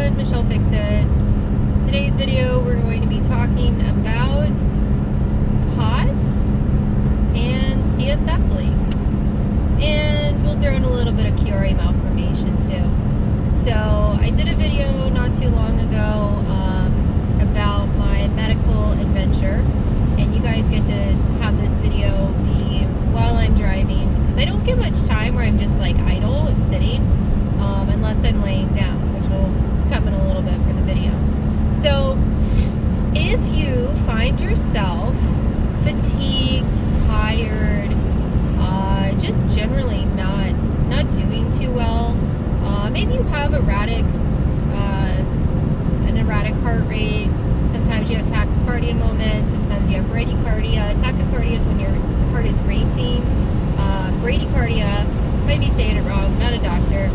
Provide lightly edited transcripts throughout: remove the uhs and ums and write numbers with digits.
everyone, Michelle Fixit. Today's video we're going to be talking about POTS and CSF leaks. And we'll throw in a little bit of QRA malformation too. So I did a video not too long ago about my medical adventure. And you guys get to have this video be while I'm driving, because I don't get much time where I'm just like idle and sitting, unless I'm laying down, which will come in a little bit for the video. So if you find yourself fatigued, tired, just generally not doing too well, maybe you have an erratic heart rate. Sometimes you have tachycardia moments, sometimes you have bradycardia. Tachycardia is when your heart is racing. Bradycardia, might be saying it wrong, not a doctor,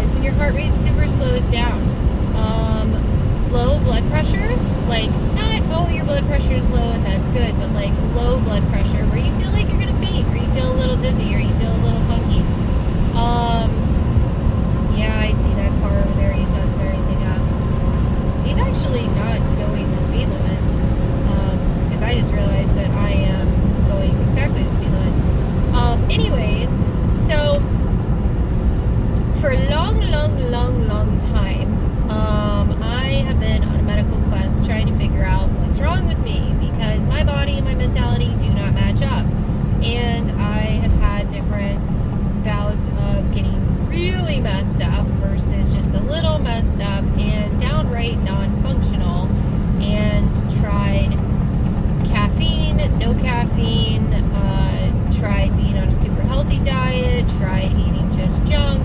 is when your heart rate super slows down. Low blood pressure, like not, oh, your blood pressure is low and that's good, but like low blood pressure where you feel like you're gonna faint, or you feel a little dizzy, or you feel a little funky. Yeah, I see that car over there, he's messing everything up. He's actually not going the speed limit, because I just realized that I am going exactly the speed limit. Anyways, so for a long time, I have been on a medical quest trying to figure out what's wrong with me, because my body and my mentality do not match up. And I have had different bouts of getting really messed up versus just a little messed up and downright non-functional, and tried caffeine, no caffeine, tried being on a super healthy diet, tried eating just junk,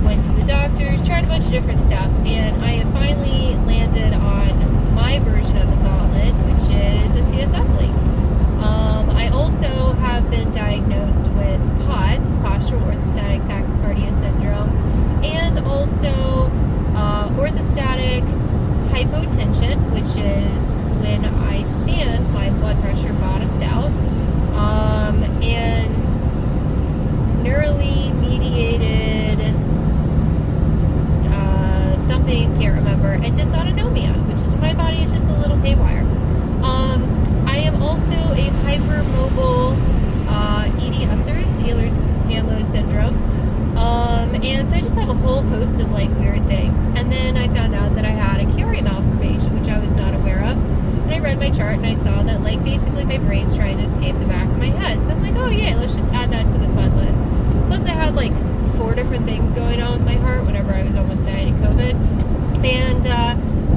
went to the doctors, tried a bunch of different stuff, and I have finally landed on my version of the gauntlet, which is a CSF leak. I also have been diagnosed with POTS, postural orthostatic tachycardia syndrome, and also orthostatic hypotension, which is when I stand, my blood pressure bottoms out, and neurally mediated something, can't remember, and dysautonomia, which is when my body is just a little haywire. I am also a hypermobile Ehlers-Danlos syndrome, and so I just have a whole host of like weird things. And then I found out that I had a QRA malformation, which I was not aware of. And I read my chart and I saw that like basically my brain's trying to escape the back of my head. So I'm like, oh yeah, let's just add that to the fun list. Plus I had like 4 different things going on with my heart whenever I was almost dying of COVID. And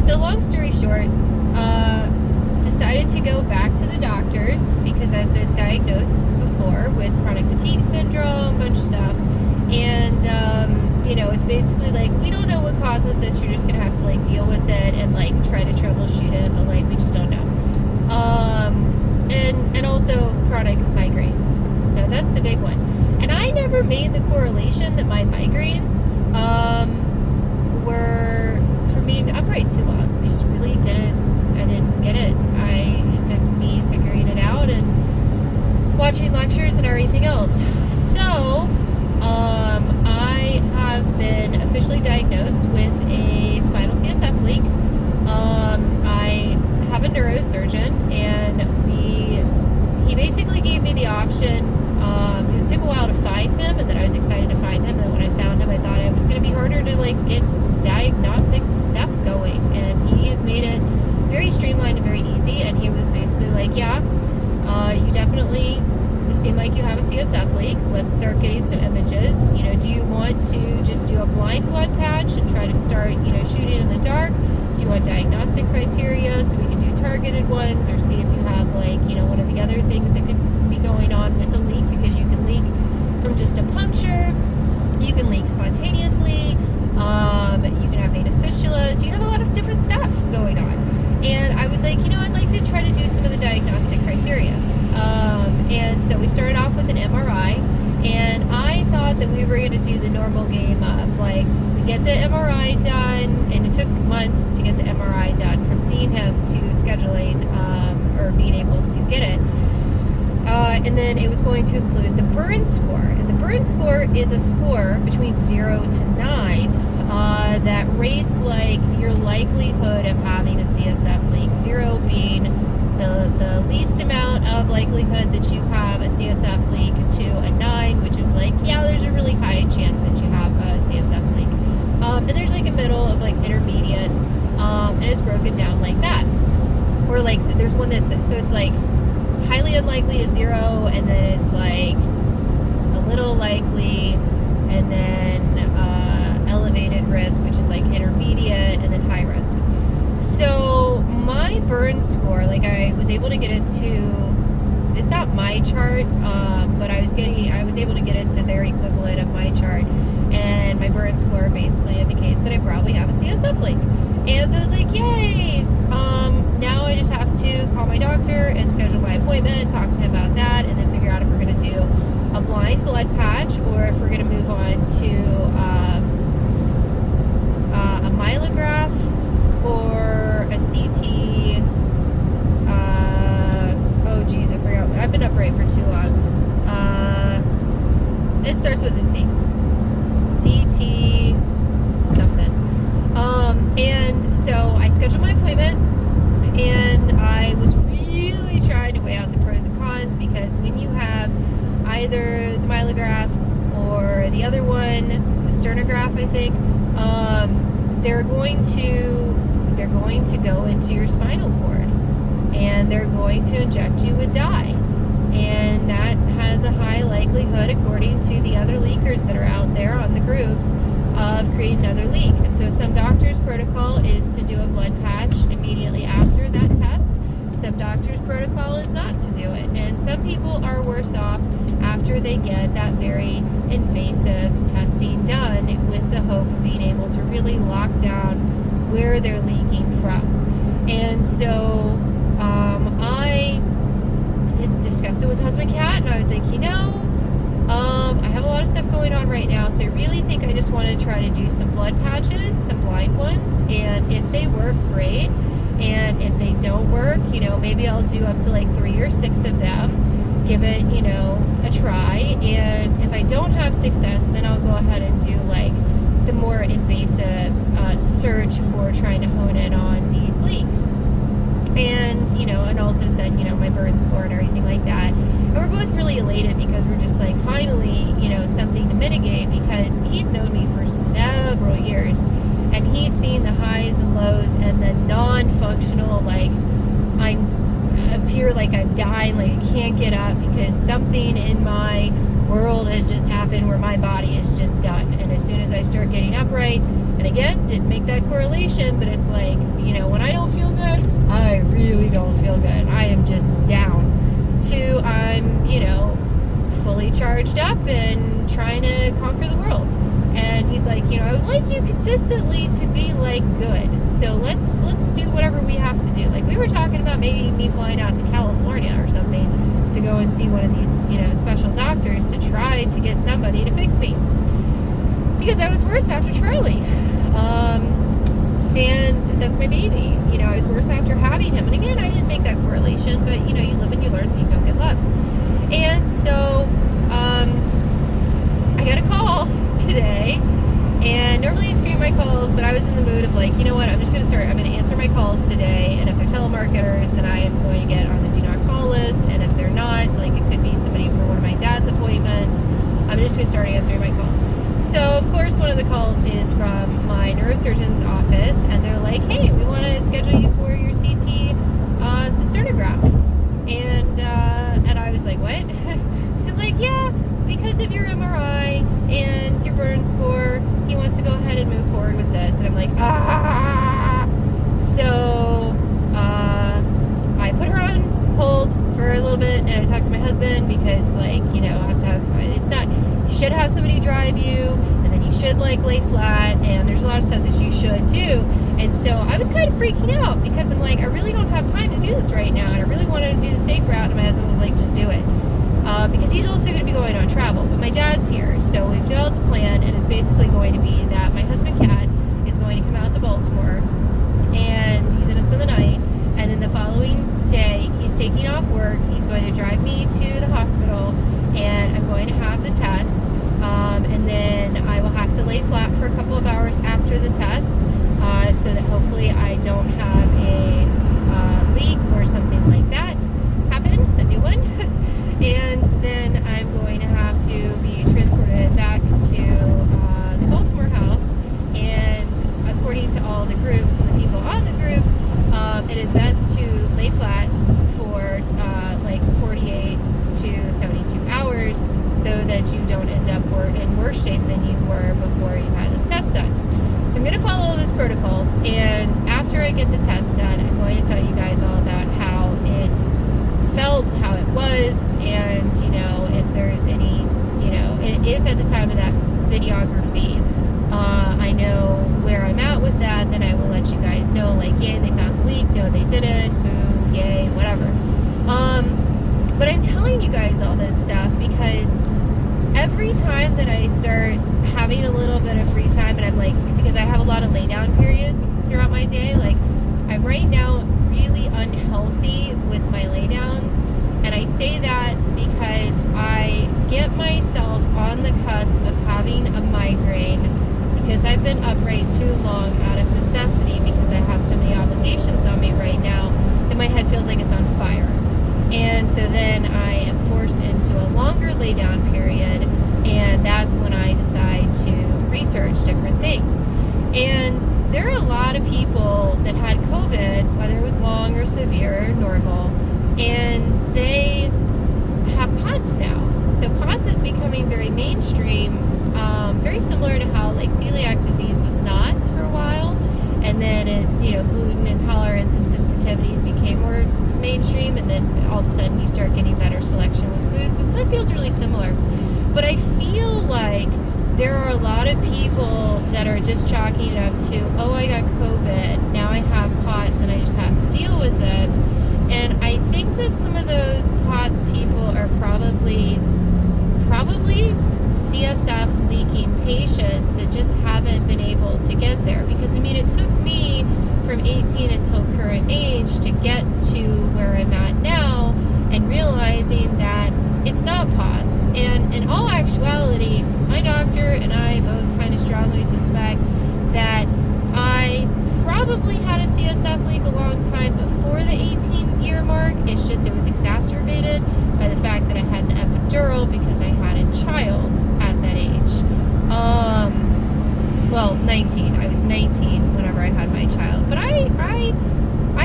so long story short, decided to go back to the doctors because I've been diagnosed before with chronic fatigue syndrome, a bunch of stuff. And, it's basically like, we don't know what causes this. You're just going to have to like deal with it and like try to troubleshoot it. But like, we just don't know. And also chronic migraines. So that's the big one. And I never made the correlation that my migraines, were, for me, I'm probably too long. I just really didn't get it. It took me figuring it out and watching lectures and everything else. So, I have been officially diagnosed with a spinal CSF leak. I have a neurosurgeon, and he basically gave me the option, because it took a while to find him, and then I was excited to find him, and then when I found him, I thought it was going to be harder to like get diagnostic stuff going, and he has made it very streamlined and very easy. And he was basically like, yeah, you definitely seem like you have a CSF leak. Let's start getting some images. Do you want to just do a blind blood patch and try to start, shooting in the dark? Do you want diagnostic criteria so we can do targeted ones, or see if you have like, one of the other things that could be going on with the leak? Because you can leak from just a puncture, you can leak spontaneously, you can have venous fistulas, you can have a lot of different stuff going on. And I was like, I'd like to try to do some of the diagnostic criteria. And so we started off with an MRI, and I thought that we were going to do the normal game of like, we get the MRI done, and it took months to get the MRI done from seeing him to scheduling, or being able to get it. And then it was going to include the Burns score. And the Burns score is a score between 0 to 9 that rates like your likelihood of having a CSF leak, 0 being the least amount of likelihood that you have a CSF leak, to a 9, which is like, yeah, there's a really high chance that you have a CSF leak. And there's like a middle of like intermediate, and it's broken down like that. Or like there's one that's, so it's like highly unlikely is 0, and then it's like a little likely, and then elevated risk, which is like intermediate, and then high risk. So my burn score, like I was able to get into, it's not my chart, but I was able to get into their equivalent of my chart, and my burn score basically indicates that I probably have a CSF leak. And so I was like, yay! Now I just have to call my doctor and schedule my appointment, talk to him about that, and then figure out if we're going to do a blind blood patch, or if we're going to move on to a myelograph or a CT. Oh geez, I forgot. I've been upright for too long. It starts with a C. CT something. And so I scheduled my appointment, and I was really trying to weigh out the pros and cons, because when you have either the myelograph or the other one, cisternograph, I think, they're going to go into your spinal cord, and they're going to inject you with dye, and that has a high likelihood, according to the other leakers that are out there on the groups, of creating another leak. And so some doctors' protocol is to do a blood patch immediately after that test. Some doctors' protocol is not to do it, and some people are worse off after they get that very invasive testing done, with the hope of being able to really lock down where they're leaking from. And so I had discussed it with husband Kat, and I was like, I have a lot of stuff going on right now, so I really think I just want to try to do some blood patches, some blind ones, and if they work, great, and if they don't work, maybe I'll do up to like 3 or 6 of them, give it, a try, and if I don't have success, then I'll go ahead and do like the more invasive search for trying to hone in on these leaks. And, and also said, my burn score and everything like that. And we're both really elated, because we're just like, finally, something to mitigate, because he's known me for several years, and he's seen the highs and lows and the non-functional, like I appear like I'm dying, like I can't get up because something in my world has just happened where my body is just done. And as soon as I start getting upright, and again, didn't make that correlation, but it's like, when I don't feel good, I really don't feel good. I am just down. To I'm, fully charged up and trying to conquer the world. And he's like, I would like you consistently to be like good. So let's do whatever we have to do. Like, we were talking about maybe me flying out to California or something to go and see one of these, special doctors to try to get somebody to fix me. Because I was worse after Charlie. And that's my baby. I was worse after having him. And again, I didn't make that correlation, but you live and you learn, and you don't get loves. And so, I got a call today, and normally I screen my calls, but I was in the mood of like, I'm just going to answer my calls today, and if they're telemarketers, then I am going to get on the do not call list, and if they're not, like it could be somebody for one of my dad's appointments, I'm just going to start answering my calls. So, of course, one of the calls is from my neurosurgeon's office, and they're like, hey, we want to schedule you for your CT cisternograph. And I was like, what? They're like, yeah, because of your MRI and your burn score, he wants to go ahead and move forward with this. And I'm like, So I put her on hold for a little bit, and I talked to my husband, because, like, I have to have, it's not, you should have somebody drive you, and then you should like lay flat, and there's a lot of stuff that you should do. And so I was kind of freaking out, because I'm like, I really don't have time to do this right now, and I really wanted to do the safe route. And my husband was like, just do it, because he's also going to be going on travel, but my dad's here. So we've developed a plan, and it's basically going to be that my husband Kat is going to come out to Baltimore, and he's going to spend the night, and then the following day he's taking off work, he's going to drive me to the hospital, and I'm going to have the test, and then I will have to lay flat for a couple of hours after the test, so that hopefully I don't have a leak or something like that happen, a new one. And then I'm going to have to be transported back to the Baltimore house. And according to all the groups and the people on the groups, it is best to lay flat for like 48 to 72 hours so that you don't end up in worse shape than you were before you had this test done. So I'm going to follow those protocols, and after I get the test done, I'm going to tell you guys all about how it felt, how it was, and, you know, if there's any, you know, if at the time of that videography, I know where I'm at with that, then I will let you guys know, like, yay, they found the leak, no, they didn't, boo, yay, whatever. But I'm telling you guys all this stuff because every time that I start having a little bit of free time, and I'm like, because I have a lot of lay down periods throughout my day, like, I'm right now really unhealthy with my lay downs, and I say that because I get myself on the cusp of having a migraine because I've been upright too long out of necessity because I have so many obligations on me right now that my head feels like it's on fire. And so then I am forced into a longer lay down period, and that's when I decide to research different things. And there are a lot of people that had COVID, whether it was long or severe or normal, and they have POTS now. So POTS is becoming very mainstream, very similar to how like celiac disease was not for a while, and then it, you know, gluten intolerance and sensitivities became more mainstream, and then all of a sudden you start getting better selection with foods, and so it feels really similar. But I feel like there are a lot of people that are just chalking it up to, oh, I got COVID, now I have POTS and I just have to deal with it. And I think that some of those POTS people are probably CSF leaking patients that just haven't been able to get there. Because I mean, it took me from 18 until current age to get to where I'm at now, and realizing that it's not POTS. And in all actuality, my doctor and I both kind of strongly suspect that I probably had a CSF leak a long time before the 18-year mark. It's just it was exacerbated by the fact that I had an epidural because I had a child at that age. Well, 19. I was 19 whenever I had my child. But I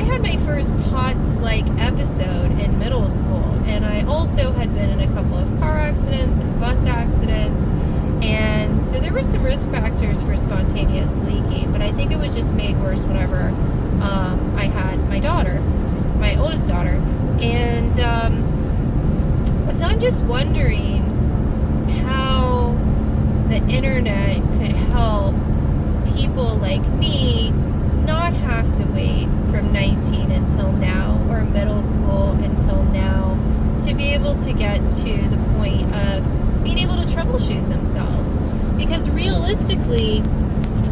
had my first POTS-like episode in middle school, and I also had been in a couple of car accidents and bus accidents, and so there were some risk factors for spontaneous leaking, but I think it was just made worse whenever I had my daughter, my oldest daughter, and so I'm just wondering how the internet could help people like me not have to wait from 19 until now, or middle school until now, to be able to get to the point of being able to troubleshoot themselves. Because realistically,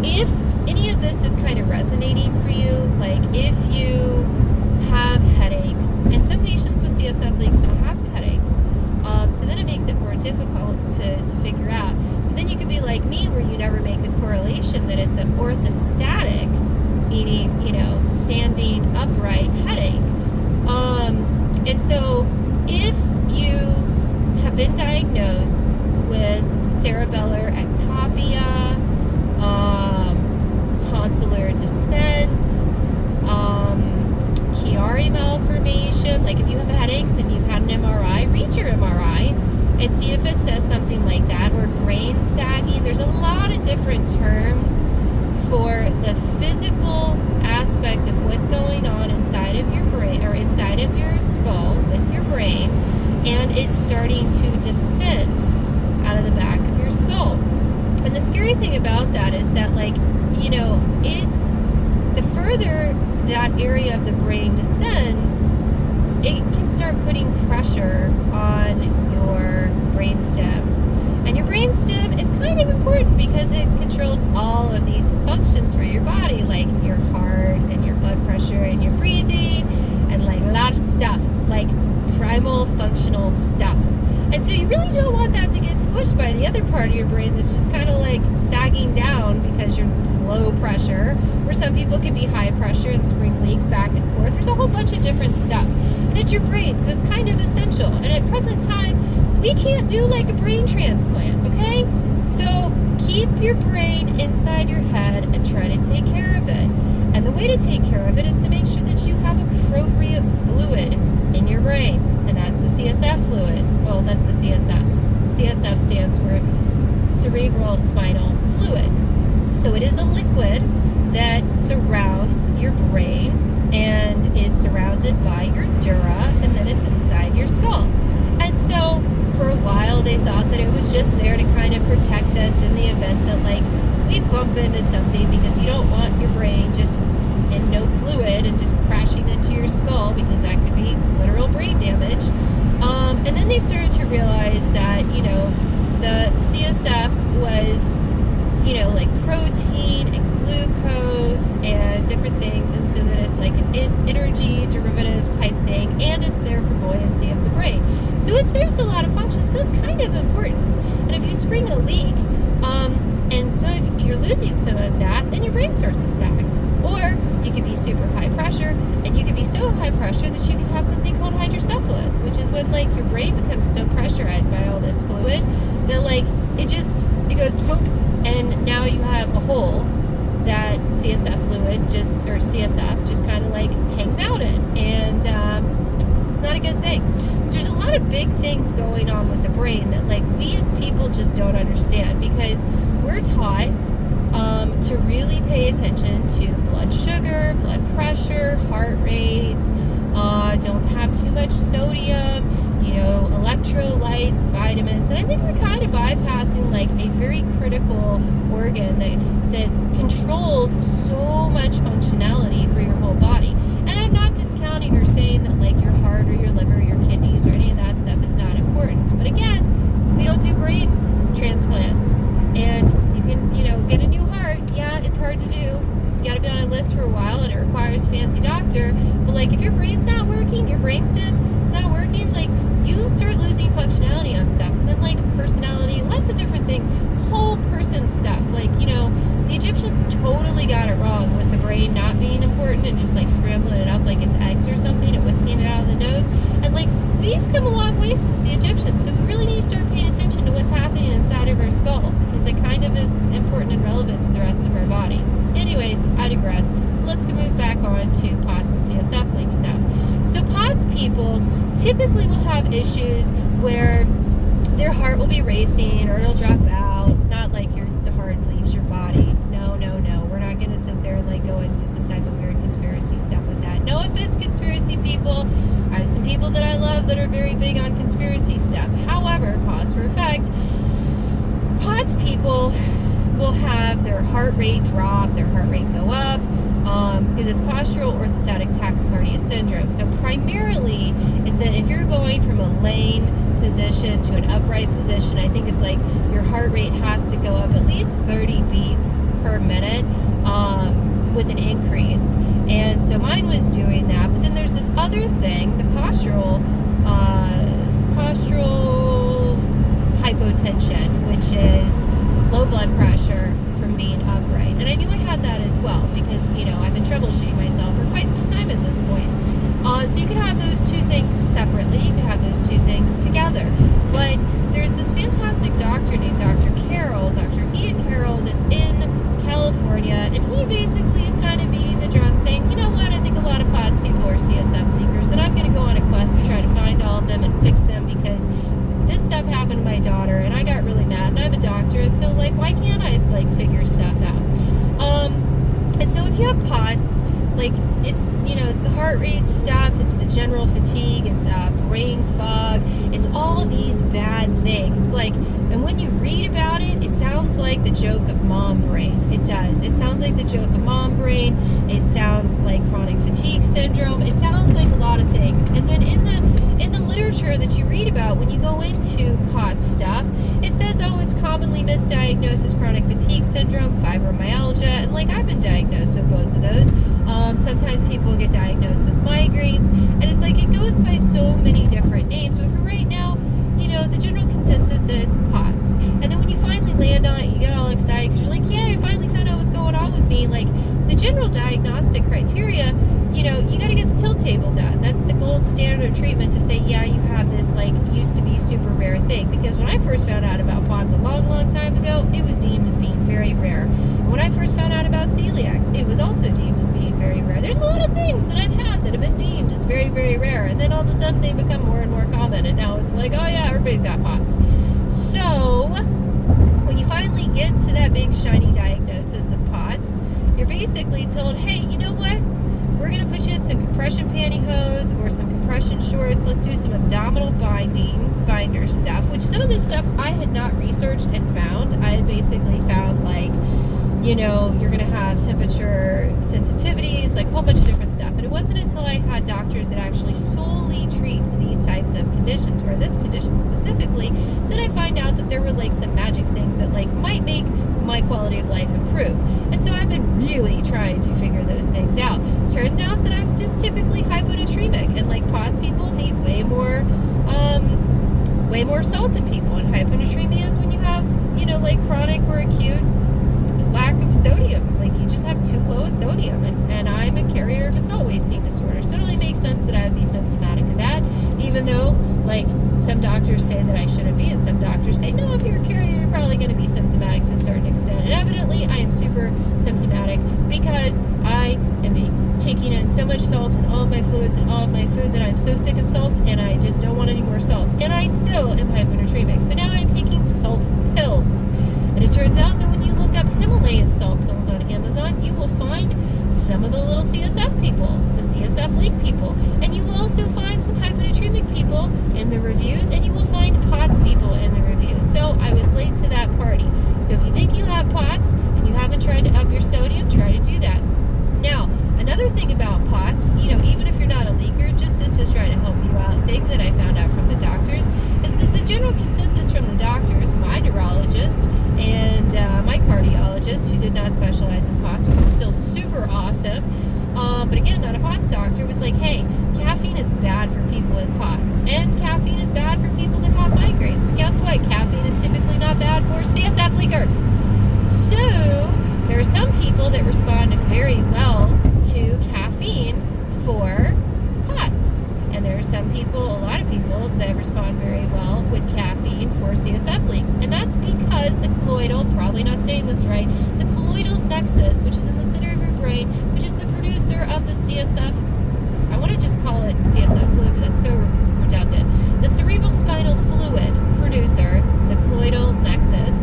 if any of this is kind of resonating for you, like if you have headaches, and some patients with CSF leaks don't have headaches, so then it makes it more difficult to figure out. But then you could be like me, where you never make the correlation that it's an orthostatic, meaning, you know, standing upright headache. And so if you have been diagnosed with cerebellar ectopia, tonsillar descent, Chiari malformation, like if you have headaches and you've had an MRI, read your MRI and see if it says something like that, or brain sagging. There's a lot of different terms for the physical aspect of what's going on inside of your brain, or inside of your skull with your brain, and it's starting to descend out of the back of your skull. And the scary thing about that is that, like, you know, it's the further that area of the brain descends, it can start putting pressure on your brainstem. And your brainstem is kind of important because it controls all of these functions for your body, like your heart and your blood pressure and your breathing, and like a lot of stuff, like primal functional stuff. And so you really don't want that to get squished by the other part of your brain that's just kind of like sagging down because you're low pressure, where some people can be high pressure and spring leaks back and forth. There's a whole bunch of different stuff. And it's your brain, so it's kind of essential. And at present time, we can't do like a brain transplant, okay? So keep your brain inside your head and try to take care of it. And the way to take care of it is to make sure that you have appropriate fluid in your brain. And that's the CSF fluid. Well, that's the CSF. CSF stands for cerebral spinal fluid. So it is a liquid that surrounds your brain and is surrounded by your dura, and then it's inside your skull. And so for a while they thought that it was just there to kind of protect us in the event that like we bump into something, because you don't want your brain just in no fluid and just crashing into your skull, because that could be literal brain damage. And then they started to realize that, you know, the CSF was, you know, like protein and glucose and different things, and so that it's like an energy derivative type thing, and it's there for buoyancy of the brain. So it serves a lot of functions, so it's kind of important. And if you spring a leak, and you're losing some of that, then your brain starts to sag. Or you could be super high pressure, and you could be so high pressure that you could have something called hydrocephalus, which is when like your brain becomes so pressurized by all this fluid that like it goes funk, and now you have a hole that CSF fluid CSF just kind of like hangs out in, and it's not a good thing. So there's a lot of big things going on with the brain that like we as people just don't understand, because we're taught to really pay attention to blood sugar, blood pressure, heart rates, don't have too much sodium, you know, electrolytes, vitamins. And I think we're kind of bypassing like a very critical organ that controls so much functionality for your whole body. And I'm not discounting or saying that like your heart or your liver or your kidneys or any of that stuff is not important. But again, we don't do brain transplants. And you can, you know, get a new heart. Yeah, it's hard to do. You got to be on a list for a while, and it requires a fancy doctor. But like, if your brain's not working, your brainstem is not working, like you start losing functionality on stuff. And then like personality, lots of different things, whole person stuff. Like, you know, the Egyptians totally got it wrong with the brain not being important and just like scrambling it up like it's eggs or something and whisking it out of the nose. And like, we've come a long way since the Egyptians, so we really need to start paying attention to what's happening inside of our skull, because it kind of is important and relevant to the rest of our body. Anyways, I digress. Let's go move back on to POTS and CSF link stuff. So POTS people typically will have issues where their heart will be racing or it'll drop out. Not like the heart leaves your body. No. We're not going to sit there and like go into some type of weird conspiracy stuff with that. No offense, conspiracy people. I have some people that I love that are very big on conspiracy stuff. However, pause for effect, POTS people will have their heart rate drop, their heart rate go up, because it's postural orthostatic tachycardia syndrome. So primarily, it's that if you're going from a laying position to an upright position, I think it's like your heart rate has to go up at least 30 beats per minute with an increase. And so mine was doing that. But then there's this other thing, the postural hypotension, which is low blood pressure from being upright. And I knew I had that as well, because, you know, I've been troubleshooting myself for quite some time at this point. So you could have those two things separately. You could have those two things together. But there's this fantastic doctor named Dr. Carroll, Dr. Ian Carroll, that's in California, and he basically is kind of beating the drum saying, you know what, I think a lot of POTS people are CSF leakers, and I'm going to go on a quest to try to find all of them and fix them, because this stuff happened to my daughter, and I got really mad, and I'm a doctor, and so, like, why can't I, like, figure stuff out? And so if you have POTS, like, it's, you know, it's the heart rate stuff, it's the general fatigue, it's brain fog, it's all these bad things, like, and when you read about it, it sounds like the joke of mom brain. It does. It sounds like the joke of mom brain. It sounds like chronic fatigue syndrome. It sounds like a lot of things. And then in the literature that you read about, when you go into POTS stuff, it says, oh, it's commonly misdiagnosed as chronic fatigue syndrome, fibromyalgia, and like I've been diagnosed with both of those. Sometimes people get diagnosed with migraines, and it's like it goes by so many different names. But for right now, you know, the general consensus is POTS. And then when you finally land on it, you get all excited because you're like, yeah, I finally found out what's going on with general diagnostic criteria, you got to get the tilt table done. That's the gold standard of treatment to say, yeah, you have this, like, used to be super rare thing. Because when I first found out about POTS a long, long time ago, it was deemed as being very rare. And when I first found out about celiacs, it was also deemed as being very rare. There's a lot of things that I've had that have been deemed as very, very rare. And then all of a sudden they become more and more common. And now it's like, oh yeah, everybody's got POTS. So when you finally get to that big shiny diagnosis of POTS, you're basically told, hey, you know what? We're going to put you in some compression pantyhose or some compression shorts. Let's do some abdominal binder stuff, which some of this stuff I had not researched and found. I had basically found, like, you're going to have temperature sensitivities, like a whole bunch of different stuff. And it wasn't until I had doctors that actually solely treat these types of conditions, or this condition specifically, did I find out that there were, like, some magic things that, like, might make my quality of life improve. And so I've been really trying to figure those things out. Turns out that I'm just typically hyponatremic, and, like, POTS people need way more salt than people. And hyponatremia is when you have, like, chronic or acute lack of sodium. Like, you just have too low a sodium, and I'm a carrier of a salt wasting disorder, so it only makes sense that I would be symptomatic of that, even though, like, some doctors say that I shouldn't be, and some doctors say, no, if you're a carrier, you're probably going to be symptomatic to a certain extent. And evidently, I am super symptomatic because I am taking in so much salt in all of my fluids and all of my food that I'm so sick of salt, and I just don't want any more salt. And I still am hyponatremic, so now I'm taking salt pills. And it turns out that when you look up Himalayan salt pills on Amazon, you will find some of the little CSF people, the CSF leak people, and you will also find some hyponatremic people in the reviews, and you will find POTS people in the reviews. So I was late to that party. So if you think you have POTS and you haven't tried to up your sodium, try to do that. Now, another thing about POTS, even if you're not a leaker, just to try to help you out, thing that I found out from the doctors is that the general consensus from the doctors, my neurologist and my cardiologist, who did not specialize in POTS, but was still super awesome, but again, not a POTS doctor, was like, hey, caffeine is bad for people with POTS, and caffeine is bad for people that have migraines. But guess what? Caffeine is typically not bad for CSF leakers. So there are some people that respond very well to caffeine for POTS. And there are some people, a lot of people, that respond very well with caffeine for CSF leaks. And that's because the colloidal, probably not saying this right, the colloidal nexus, which is in the center of your brain, which is the producer of the CSF, I want to just call it CSF fluid, but that's so redundant. The cerebral spinal fluid producer, the colloidal nexus,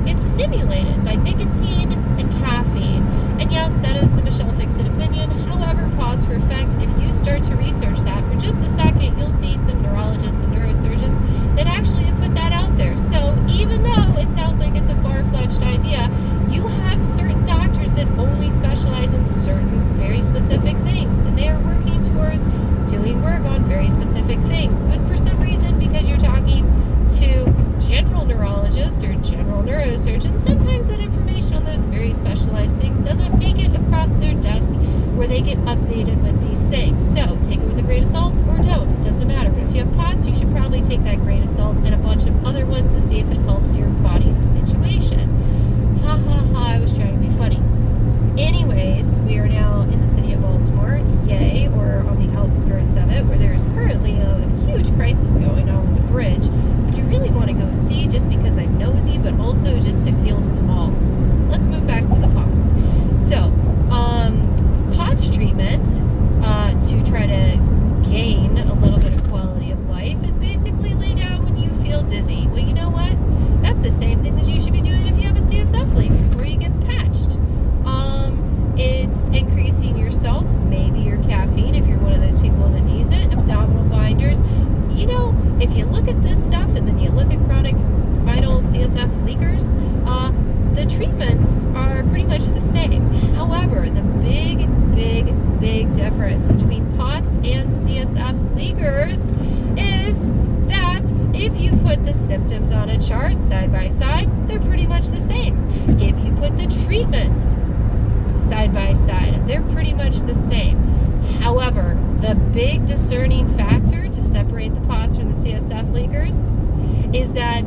it's stimulated by nicotine and caffeine. And yes, that is the Michelle Fixit opinion. However, pause for effect. If you start to research that for just a second, you'll see some neurologists and neurosurgeons that actually have put that out there. So even though it sounds like it's a far-fetched idea, you have certain doctors that only specialize in certain very specific things, and they are working towards doing work on very specific things. But for some reason, because you're talking to general neurologists or general neurosurgeons, sometimes that information on those very specialized things doesn't make it across their desk where they get updated with these things. So take it with a grain of salt or don't. It doesn't matter. But if you have POTS, you should probably take that grain of salt and a bunch of other ones to see if it helps your body's situation. Ha ha ha, I was trying to be funny. Anyways, we are now in the city of Baltimore, yay, or on the outskirts of it, where there is currently a huge crisis going on with the bridge, which I really want to go see just because I'm nosy, but also just to feel small. Let's move back to the POTS. So, POTS treatment, to try to gain a little bit of quality of life, is basically lay down when you feel dizzy. Well, you know what? That's the same thing that you should be doing if you have a CSF leak before you get patched. It's increasing your salt, maybe your caffeine if you're one of those people that needs it, abdominal binders. If you look at this stuff and then you look at chronic spinal CSF leakers, the treatments are pretty much the same. However, the big difference between POTS and CSF leakers is that if you put the symptoms on a chart side by side, they're pretty much the same. If you put the treatments side by side, they're pretty much the same. However, the big discerning factor to separate the POTS from the CSF leakers is that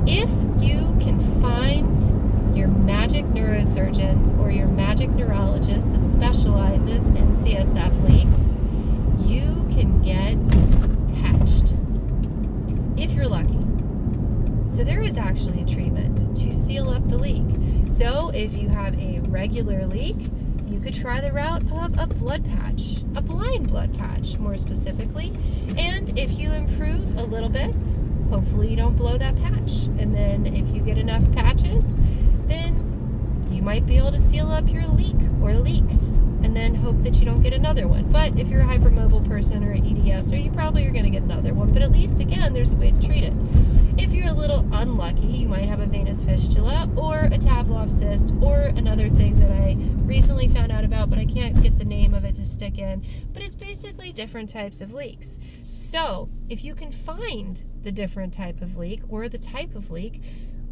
if you can find your magic neurosurgeon or your magic neurologist CSF leaks, you can get patched if you're lucky. So there is actually a treatment to seal up the leak. So if you have a regular leak, you could try the route of a blood patch, a blind blood patch more specifically. And if you improve a little bit, hopefully you don't blow that patch. And then if you get enough patches, then you might be able to seal up your leak or leaks and then hope that you don't get another one. But if you're a hypermobile person or an EDS, or you probably are going to get another one, but at least again, there's a way to treat it. If you're a little unlucky, you might have a venous fistula or a Pavlov cyst or another thing that I recently found out about, but I can't get the name of it to stick in. But it's basically different types of leaks. So if you can find the different type of leak or the type of leak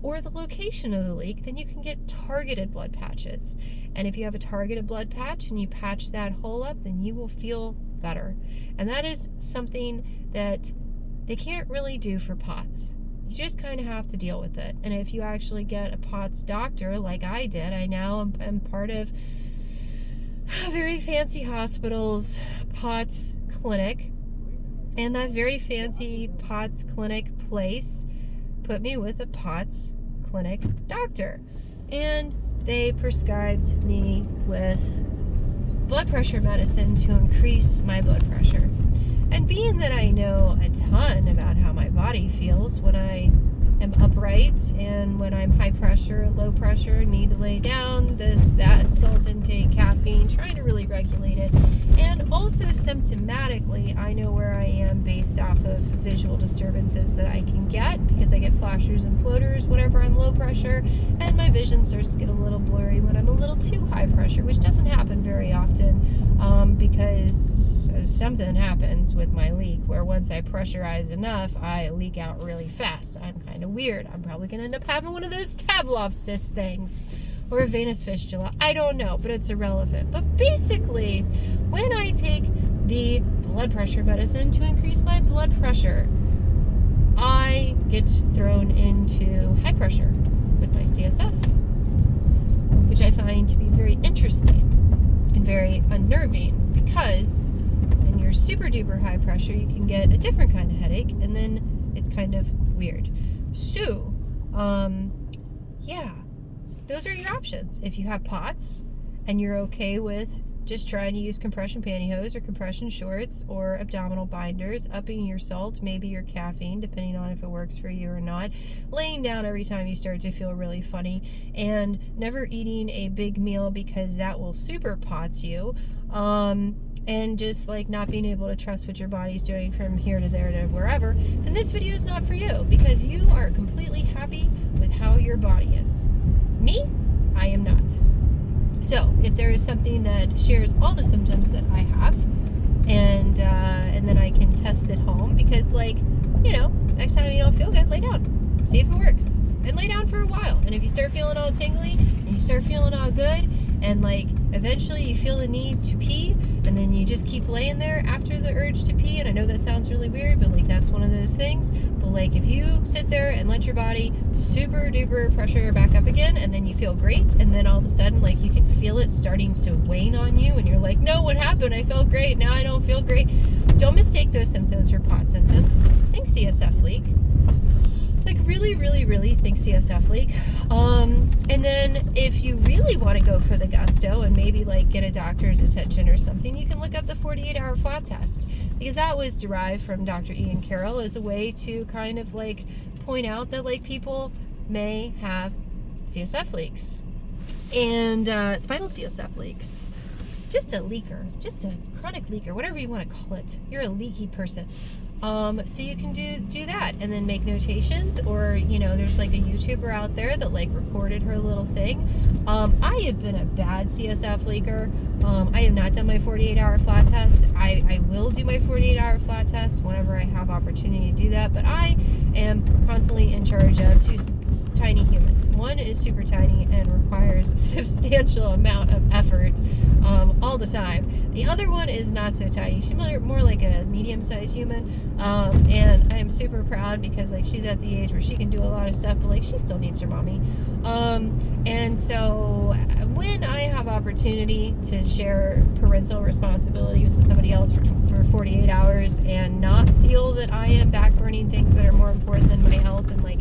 or the location of the leak, then you can get targeted blood patches. And if you have a targeted blood patch and you patch that hole up, then you will feel better. And that is something that they can't really do for POTS. You just kind of have to deal with it. And if you actually get a POTS doctor like I did, I now am part of a very fancy hospital's POTS clinic. And that very fancy POTS clinic place put me with a POTS clinic doctor. And they prescribed me with blood pressure medicine to increase my blood pressure. And being that I know a ton about how my body feels when I am upright and when I'm high pressure, low pressure, need to lay down, this, that, salt intake, caffeine, trying to really regulate it. And also symptomatically, I know where I am based off of visual disturbances that I can get because I get flashers and floaters whenever I'm low pressure, and my vision starts to get a little blurry when I'm a little too high pressure, which doesn't happen very often because something happens with my leak where once I pressurize enough, I leak out really fast. I'm kind of weird. I'm probably going to end up having one of those Pavlov cyst things or a venous fistula. I don't know, but it's irrelevant. But basically, when I take the blood pressure medicine to increase my blood pressure, I get thrown into high pressure with my CSF, which I find to be very interesting and very unnerving because when you're super duper high pressure, you can get a different kind of headache, and then it's kind of weird. So, yeah, those are your options. If you have POTS and you're okay with just trying to use compression pantyhose or compression shorts or abdominal binders, upping your salt, maybe your caffeine, depending on if it works for you or not, laying down every time you start to feel really funny, and never eating a big meal because that will super POTS you, and just like not being able to trust what your body's doing from here to there to wherever, then this video is not for you because you are completely happy with how your body is. Me, I am not. So if there is something that shares all the symptoms that I have, and then I can test it home, because like, you know, next time you don't feel good, lay down, see if it works, and lay down for a while. And if you start feeling all tingly and you start feeling all good, and like eventually you feel the need to pee, and then you just keep laying there after the urge to pee, and I know that sounds really weird, but like that's one of those things. But like if you sit there and let your body super duper pressure back up again, and then you feel great, and then all of a sudden like you can feel it starting to wane on you, and you're like, no, what happened? I felt great, now I don't feel great. Don't mistake those symptoms for POTS symptoms. Think CSF leak. Like really, really, really think CSF leak. And then if you really want to go for the gusto and maybe like get a doctor's attention or something, you can look up the 48-hour flat test, because that was derived from Dr. Ian Carroll as a way to kind of like point out that like people may have CSF leaks and spinal CSF leaks. Just a leaker, just a chronic leaker, whatever you want to call it. You're a leaky person. So you can do that and then make notations, or, you know, there's like a YouTuber out there that like recorded her little thing. I have been a bad CSF leaker. I have not done my 48-hour flat test. I will do my 48-hour flat test whenever I have opportunity to do that, but I am constantly in charge of two tiny humans. One is super tiny and requires a substantial amount of effort all the time. The other one is not so tiny. She's more like a medium-sized human, and I am super proud because like she's at the age where she can do a lot of stuff, but like she still needs her mommy. And so when I have opportunity to share parental responsibility with somebody else for 48 hours and not feel that I am backburning things that are more important than my health, and like,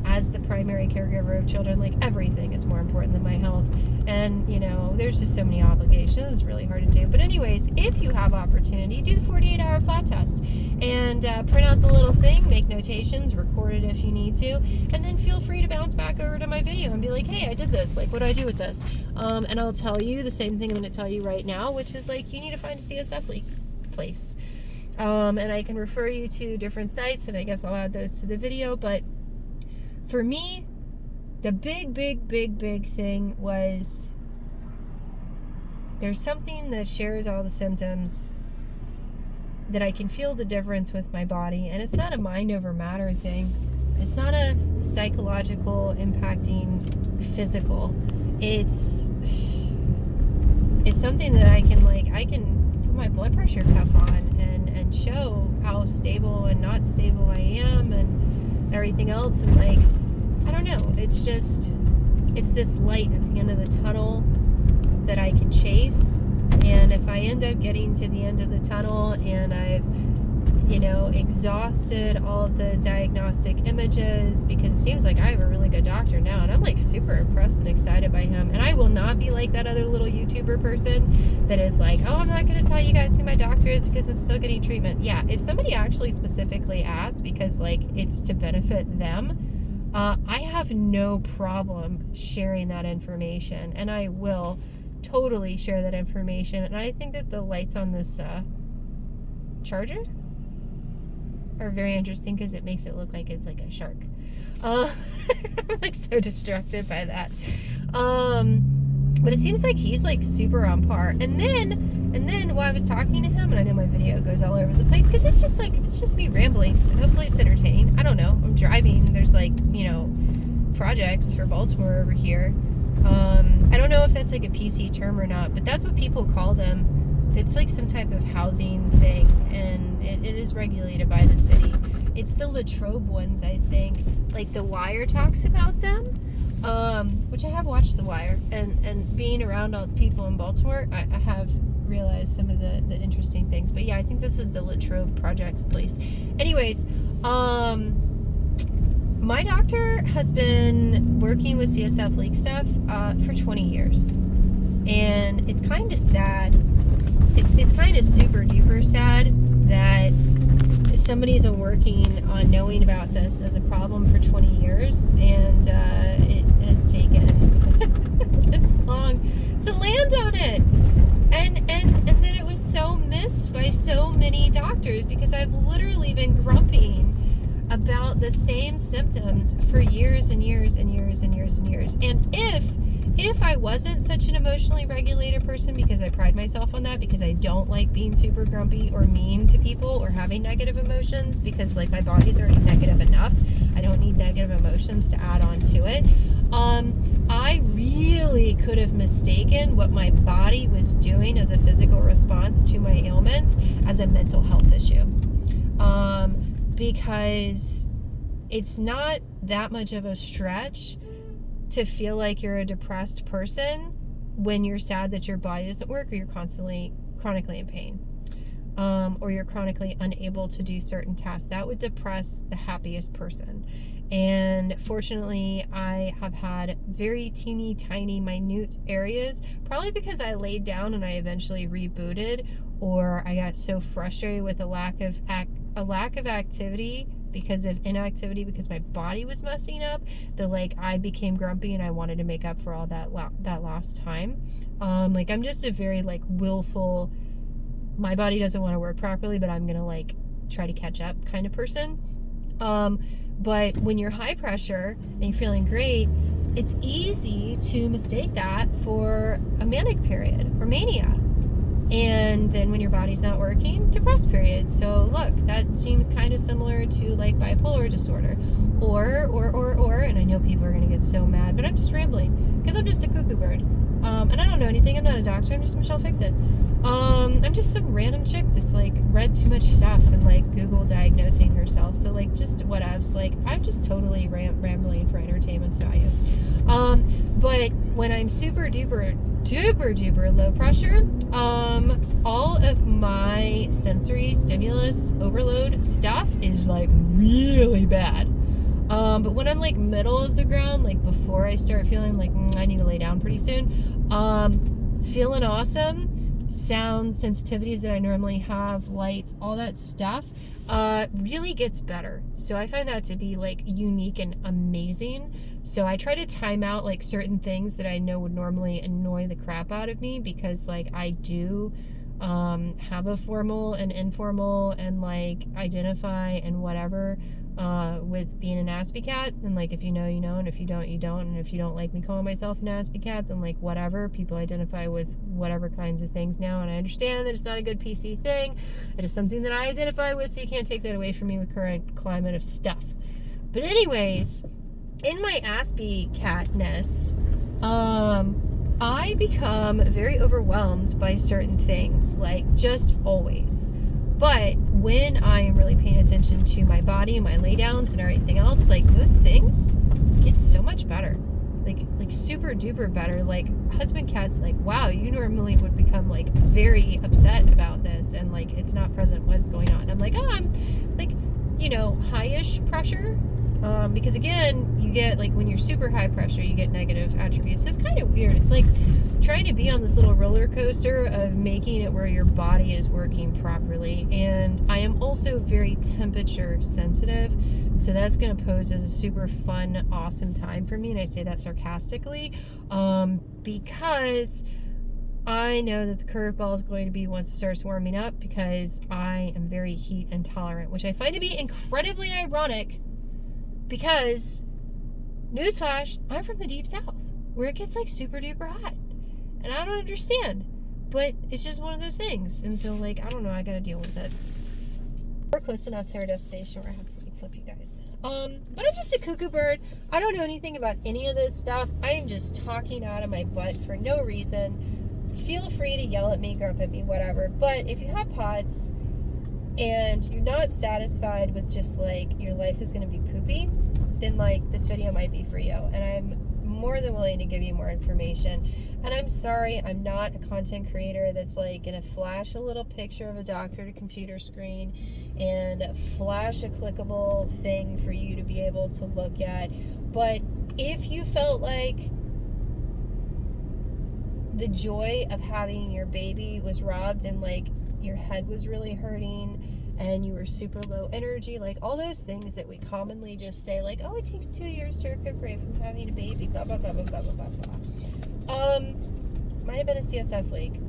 as the primary caregiver of children, like, everything is more important than my health. And, you know, there's just so many obligations. It's really hard to do. But anyways, if you have opportunity, do the 48-hour flat test and print out the little thing, make notations, record it if you need to, and then feel free to bounce back over to my video and be like, hey, I did this. Like, what do I do with this? And I'll tell you the same thing I'm going to tell you right now, which is, like, you need to find a CSF place. And I can refer you to different sites, and I guess I'll add those to the video. But for me, the big thing was there's something that shares all the symptoms that I can feel the difference with my body, and it's not a mind over matter thing. It's not a psychological impacting physical. It's something that I can put my blood pressure cuff on and show how stable and not stable I am and everything else. And like, I don't know, it's this light at the end of the tunnel that I can chase. And if I end up getting to the end of the tunnel and I've, exhausted all of the diagnostic images, because it seems like I have a really good doctor now, and I'm like super impressed and excited by him. And I will not be like that other little YouTuber person that is like, oh, I'm not going to tell you guys who my doctor is because I'm still getting treatment. Yeah, if somebody actually specifically asks because like it's to benefit them, I have no problem sharing that information, and I will totally share that information. And I think that the lights on this charger are very interesting because it makes it look like it's like a shark. I'm like so distracted by that. But it seems like he's like super on par. And then while I was talking to him, and I know my video goes all over the place because it's just me rambling, and hopefully it's entertaining. I don't know. I'm driving. There's like, projects for Baltimore over here. I don't know if that's like a PC term or not, but that's what people call them. It's like some type of housing thing, and it is regulated by the city. It's the Latrobe ones, I think. Like The Wire talks about them, which I have watched The Wire, and being around all the people in Baltimore, I have realized some of the interesting things. But yeah, I think this is the Latrobe Projects place. Anyways, my doctor has been working with CSF leak stuff for 20 years, and it's kind of sad. It's kind of super duper sad that somebody's been working on knowing about this as a problem for 20 years, and it has taken this long to land on it. And then it was so missed by so many doctors, because I've literally been grumping about the same symptoms for years and years and years and years and years. And if I wasn't such an emotionally regulated person, because I pride myself on that, because I don't like being super grumpy or mean to people or having negative emotions, because like my body's already negative enough, I don't need negative emotions to add on to it. I really could have mistaken what my body was doing as a physical response to my ailments as a mental health issue. Because it's not that much of a stretch to feel like you're a depressed person when you're sad that your body doesn't work, or you're constantly chronically in pain, or you're chronically unable to do certain tasks. That would depress the happiest person. And fortunately, I have had very teeny tiny minute areas, probably because I laid down and I eventually rebooted, or I got so frustrated with a lack of activity because of inactivity, because my body was messing up, that like I became grumpy and I wanted to make up for all that lost time. Like I'm just a very like willful, my body doesn't want to work properly, but I'm gonna like try to catch up kind of person. But when you're high pressure and you're feeling great, it's easy to mistake that for a manic period or mania. And then when your body's not working, depressed period. So look, that seems kind of similar to like bipolar disorder. Or, and I know people are going to get so mad, but I'm just rambling because I'm just a cuckoo bird. And I don't know anything. I'm not a doctor. I'm just Michelle Fixit. I'm just some random chick that's like read too much stuff and like Google diagnosing herself. So like just whatevs. Like I'm just totally rambling for entertainment value. But when I'm super duper low pressure, all of my sensory stimulus overload stuff is like really bad. But when I'm like middle of the ground, like before I start feeling like I need to lay down pretty soon, feeling awesome, sounds, sensitivities that I normally have, lights, all that stuff, really gets better. So I find that to be like unique and amazing. So I try to time out like certain things that I know would normally annoy the crap out of me, because like I do have a formal and informal and like identify and whatever with being an Aspie cat. And like, if you know, you know, and if you don't, you don't. And if you don't like me calling myself an Aspie cat, then like whatever, people identify with whatever kinds of things now. And I understand that it's not a good PC thing. It is something that I identify with, so you can't take that away from me with current climate of stuff. But anyways, in my Aspie catness, I become very overwhelmed by certain things, like just always. But when I am really paying attention to my body, my laydowns and everything else, like those things get so much better. Like super duper better. Like husband cat's like, wow, you normally would become like very upset about this and like it's not present, what is going on? I'm like, oh, I'm like, you know, high-ish pressure. Because again, you get like when you're super high pressure, you get negative attributes. So it's kind of weird. It's like trying to be on this little roller coaster of making it where your body is working properly. And I am also very temperature sensitive, so that's going to pose as a super fun, awesome time for me. And I say that sarcastically, because I know that the curveball is going to be once it starts warming up, because I am very heat intolerant, which I find to be incredibly ironic. Because, newsflash, I'm from the deep south, where it gets like super duper hot. And I don't understand. But it's just one of those things. And so, like, I don't know, I gotta deal with it. We're close enough to our destination where I have to flip you guys. But I'm just a cuckoo bird. I don't know anything about any of this stuff. I am just talking out of my butt for no reason. Feel free to yell at me, grunt at me, whatever. But if you have POTS and you're not satisfied with just like your life is going to be poopy, then like this video might be for you. And I'm more than willing to give you more information. And I'm sorry, I'm not a content creator that's like going to flash a little picture of a doctor to computer screen and flash a clickable thing for you to be able to look at. But if you felt like the joy of having your baby was robbed and like your head was really hurting and you were super low energy, like all those things that we commonly just say, like, oh, it takes 2 years to recuperate from having a baby, blah, blah, blah, blah, blah, blah, blah. Might have been a CSF leak.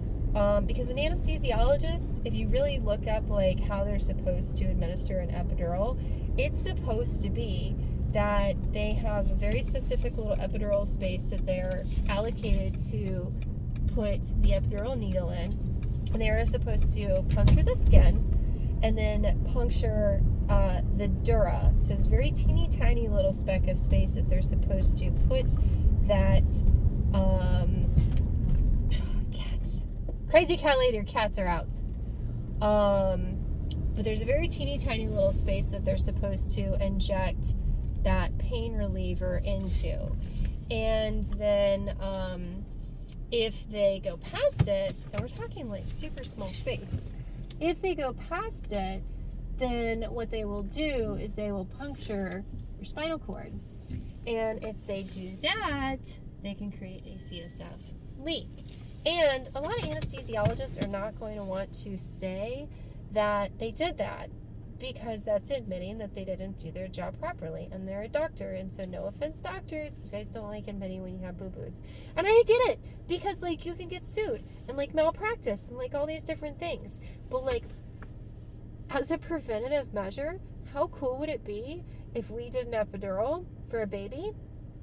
Because an anesthesiologist, if you really look up like how they're supposed to administer an epidural, it's supposed to be that they have a very specific little epidural space that they're allocated to put the epidural needle in. And they are supposed to puncture the skin and then puncture the dura. So it's a very teeny tiny little speck of space that they're supposed to put that cats. Crazy cat lady, your cats are out. But there's a very teeny tiny little space that they're supposed to inject that pain reliever into. And then if they go past it, and we're talking like super small space, if they go past it, then what they will do is they will puncture your spinal cord. And if they do that, they can create a CSF leak. And a lot of anesthesiologists are not going to want to say that they did that, because that's admitting that they didn't do their job properly, and they're a doctor. And so no offense, doctors, you guys don't like admitting when you have boo-boos. And I get it, because like you can get sued and like malpractice and like all these different things. But like as a preventative measure, how cool would it be if we did an epidural for a baby?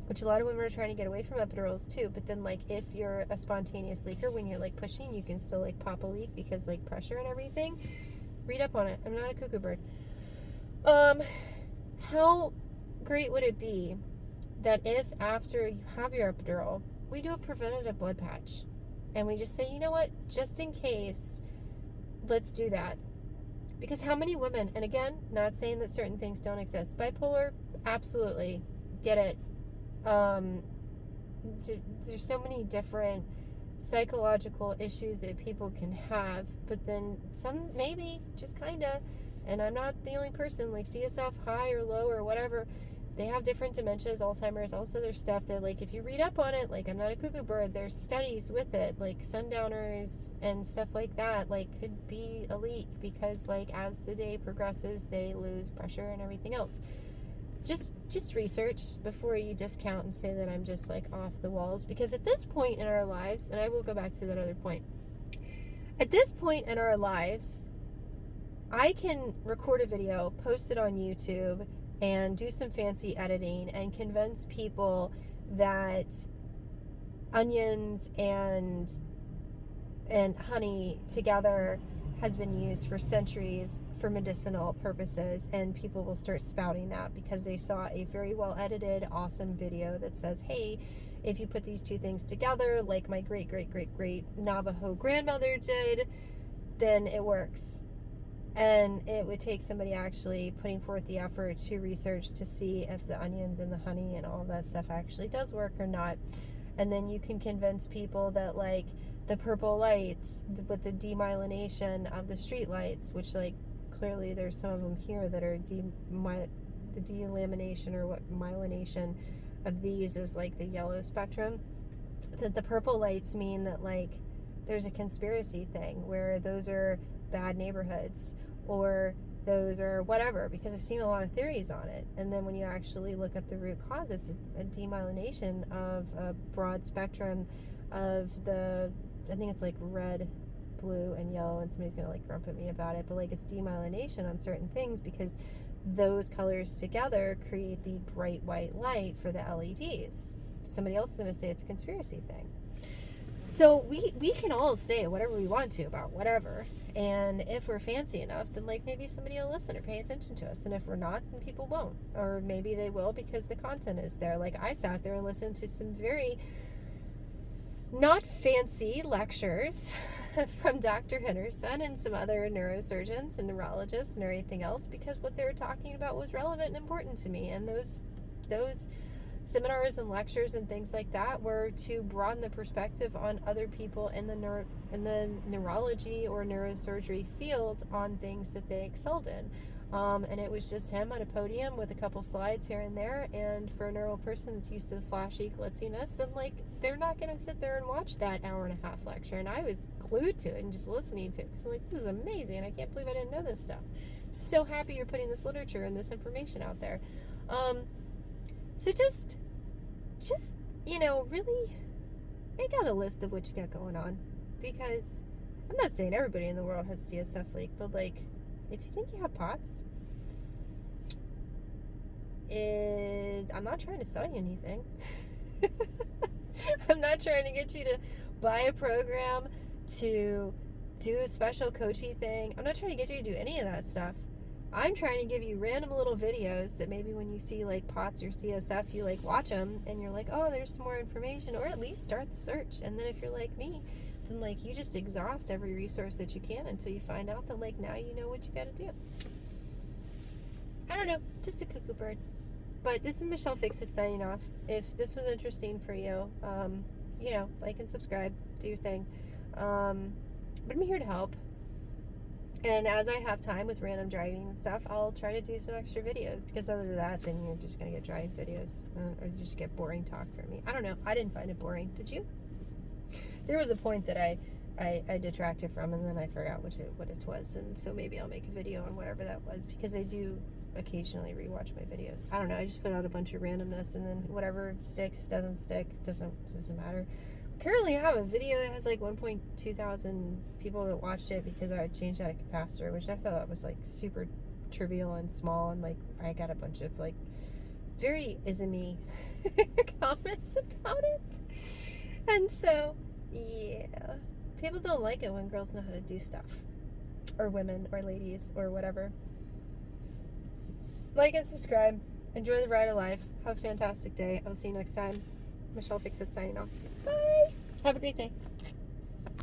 Which a lot of women are trying to get away from epidurals too. But then like if you're a spontaneous leaker, when you're like pushing, you can still like pop a leak because like pressure and everything. Read up on it. I'm not a cuckoo bird. How great would it be that if after you have your epidural, we do a preventative blood patch, and we just say, you know what, just in case, let's do that. Because how many women, and again, not saying that certain things don't exist, bipolar, absolutely, get it. there's so many different psychological issues that people can have, but then some maybe just kind of, and I'm not the only person, like CSF high or low or whatever, they have different dementias, Alzheimer's. Also, there's stuff that, like, if you read up on it, like, I'm not a cuckoo bird, there's studies with it, like sundowners and stuff like that, like, could be a leak because, like, as the day progresses, they lose pressure and everything else. Just research before you discount and say that I'm just, like, off the walls, because at this point in our lives, and I will go back to that other point, at this point in our lives, I can record a video, post it on YouTube, and do some fancy editing and convince people that onions and honey together has been used for centuries for medicinal purposes, and people will start spouting that because they saw a very well edited, awesome video that says, hey, if you put these two things together, like my great great great great Navajo grandmother did, then it works. And it would take somebody actually putting forth the effort to research to see if the onions and the honey and all that stuff actually does work or not. And then you can convince people that, like, the purple lights with the demyelination of the street lights, which, like, clearly there's some of them here that are the delamination or what myelination of these is like the yellow spectrum, that the purple lights mean that, like, there's a conspiracy thing where those are bad neighborhoods or those are whatever, because I've seen a lot of theories on it. And then when you actually look up the root cause, it's a demyelination of a broad spectrum of the, I think it's like red, blue, and yellow, and somebody's gonna, like, grump at me about it, but, like, it's demyelination on certain things because those colors together create the bright white light for the LEDs. Somebody else is gonna say it's a conspiracy thing. So we can all say whatever we want to about whatever, and if we're fancy enough, then, like, maybe somebody will listen or pay attention to us, and if we're not, then people won't, or maybe they will because the content is there. Like, I sat there and listened to some very not fancy lectures from Dr. Henderson and some other neurosurgeons and neurologists and everything else, because what they were talking about was relevant and important to me, and those seminars and lectures and things like that were to broaden the perspective on other people in the neurology or neurosurgery field on things that they excelled in. And it was just him on a podium with a couple slides here and there, and for a neural person that's used to the flashy glitziness, then, like, they're not going to sit there and watch that hour and a half lecture. And I was glued to it and just listening to it because I'm like, this is amazing. I can't believe I didn't know this stuff. I'm so happy you're putting this literature and this information out there. So just, you know, really make out a list of what you got going on, because I'm not saying everybody in the world has CSF leak, but, like, if you think you have POTS, I'm not trying to sell you anything. I'm not trying to get you to buy a program, to do a special coachy thing. I'm not trying to get you to do any of that stuff. I'm trying to give you random little videos that maybe when you see, like, POTS or CSF, you, like, watch them and you're like, oh, there's some more information, or at least start the search. And then if you're like me, then, like, you just exhaust every resource that you can until you find out that, like, now you know what you got to do. I don't know, just a cuckoo bird. But this is Michelle Fixit signing off. If this was interesting for you, you know, like and subscribe, do your thing. But I'm here to help. And as I have time with random driving and stuff, I'll try to do some extra videos, because other than that, then you're just going to get driving videos, or you just get boring talk from me. I don't know. I didn't find it boring. Did you? There was a point that I detracted from, and then I forgot what it was, and so maybe I'll make a video on whatever that was, because I do occasionally rewatch my videos. I don't know. I just put out a bunch of randomness, and then whatever sticks, doesn't stick, doesn't matter. Currently I have a video that has like 1.2 thousand people that watched it because I changed out a capacitor, which I thought that was like super trivial and small, and like I got a bunch of like very ismy comments about it. And so yeah, people don't like it when girls know how to do stuff, or women or ladies or whatever. Like and subscribe. Enjoy the ride of life. Have a fantastic day. I will see you next time. Michelle Fixit signing off. Bye. Have a great day.